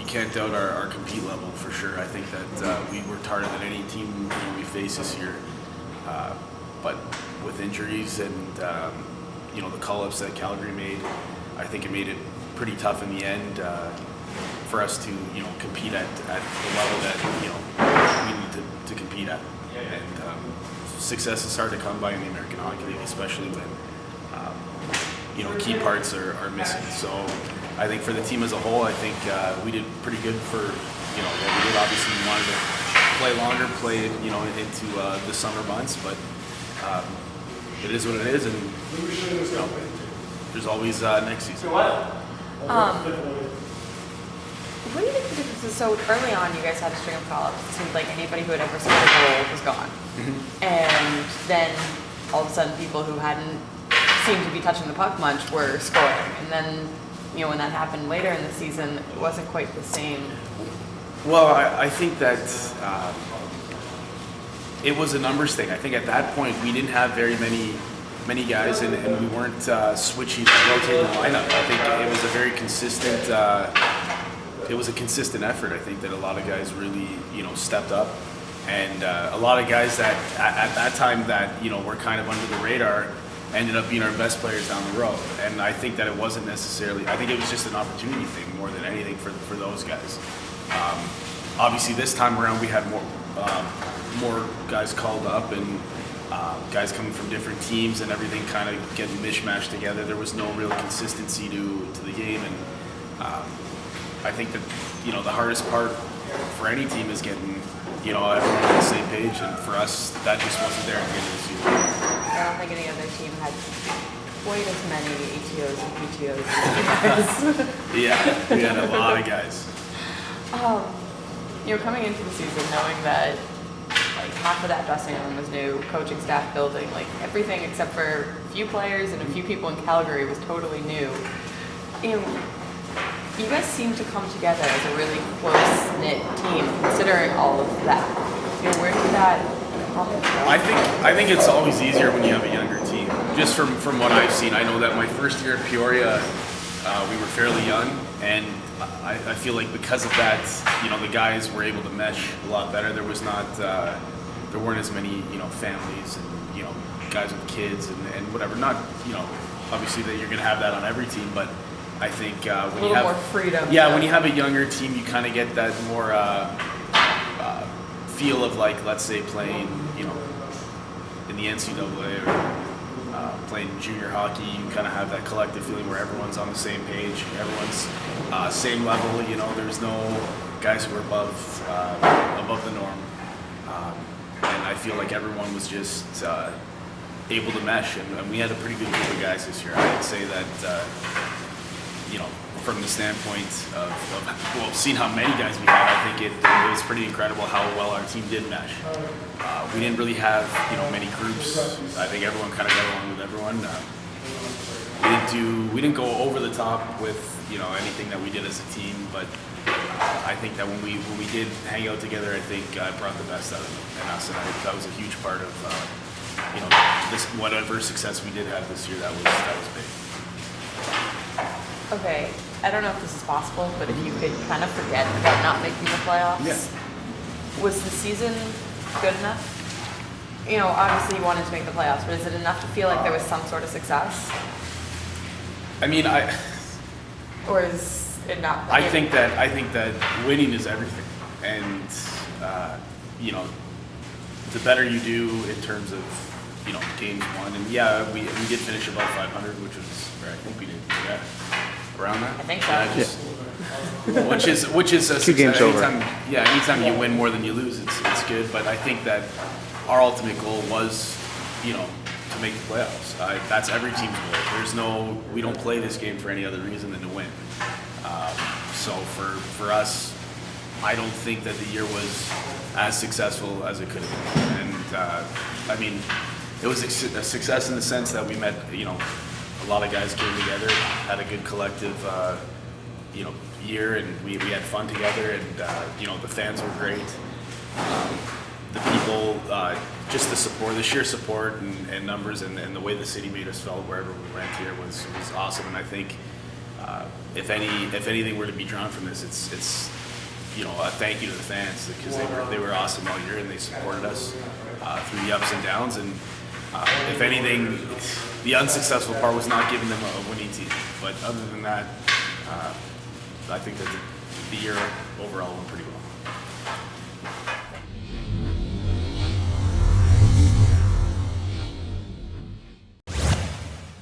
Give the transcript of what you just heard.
can't doubt our compete level for sure. I think that we worked harder than any team we face this year. But with injuries and the call-ups that Calgary made, I think it made it pretty tough in the end for us to compete at the level that we need to compete at. And success is hard to come by in the American Hockey League, especially when key parts are missing. So I think for the team as a whole, I think we did pretty good for what we did. Obviously, we wanted to play longer, play into the summer months, but it is what it is, and there's always next season. What do you think the difference is? So early on, you guys had a string of call-ups. It seemed like anybody who had ever scored a goal was gone. Mm-hmm. And then all of a sudden, people who hadn't seemed to be touching the puck much were scoring. And then, when that happened later in the season, it wasn't quite the same. Well, I think that it was a numbers thing. I think at that point, we didn't have very many guys, and we weren't switching, rotating the lineup. I think it was a very consistent. It was a consistent effort. I think that a lot of guys really, stepped up, and a lot of guys that at that time that were kind of under the radar ended up being our best players down the road. And I think that it wasn't necessarily. I think it was just an opportunity thing more than anything for those guys. Obviously, this time around we had more guys called up and guys coming from different teams, and everything kind of getting mishmashed together. There was no real consistency to the game, and I think that the hardest part for any team is getting everyone on the same page, and for us that just wasn't there at the end of the season. I don't think any other team had quite as many ATOs and PTOs as you guys. Yeah, we had a lot of guys. Coming into the season, knowing that half of that dressing room was new, coaching staff, building, everything except for a few players and a few people in Calgary was totally new. You guys seem to come together as a really close-knit team, considering all of that. Where did that come from? I think it's always easier when you have a younger team. Just from what I've seen, I know that my first year at Peoria, we were fairly young, and I feel like because of that, the guys were able to mesh a lot better. There weren't as many, families and, guys with kids and whatever. Not, obviously that you're going to have that on every team, but I think when you have more freedom. Yeah, when you have a younger team, you kind of get that more feel of let's say playing, in the NCAA or playing junior hockey. You kind of have that collective feeling where everyone's on the same page, everyone's same level. There's no guys who are above the norm, and I feel like everyone was just able to mesh, and we had a pretty good group of guys this year. I would say that. From the standpoint of seeing how many guys we had, I think it was pretty incredible how well our team did mesh. We didn't really have many groups. I think everyone kind of got along with everyone. We didn't go over the top with anything that we did as a team, but I think that when we did hang out together, I think I brought the best out of us, and I think that was a huge part of this whatever success we did have this year. That was big. Okay, I don't know if this is possible, but if you could kind of forget about not making the playoffs, Was the season good enough? Obviously you wanted to make the playoffs, but is it enough to feel like there was some sort of success? I mean, or is it not? I think that winning is everything, and the better you do in terms of games won, and we did finish above 500, which was, I think we did, around that. I think so. Which is a 2 games over. Anytime you win more than you lose, it's good. But I think that our ultimate goal was, to make the playoffs. That's every team's goal. We don't play this game for any other reason than to win. So for us, I don't think that the year was as successful as it could have been. And it was a success in the sense that we met, a lot of guys came together, had a good collective, year, and we had fun together, and the fans were great. The people, just the support, the sheer support and numbers, and the way the city made us feel wherever we went here was awesome. And I think if anything were to be drawn from this, it's a thank you to the fans because they were awesome all year and they supported us through the ups and downs. And if anything, the unsuccessful part was not giving them a winning team. But other than that, I think that the year overall went pretty well.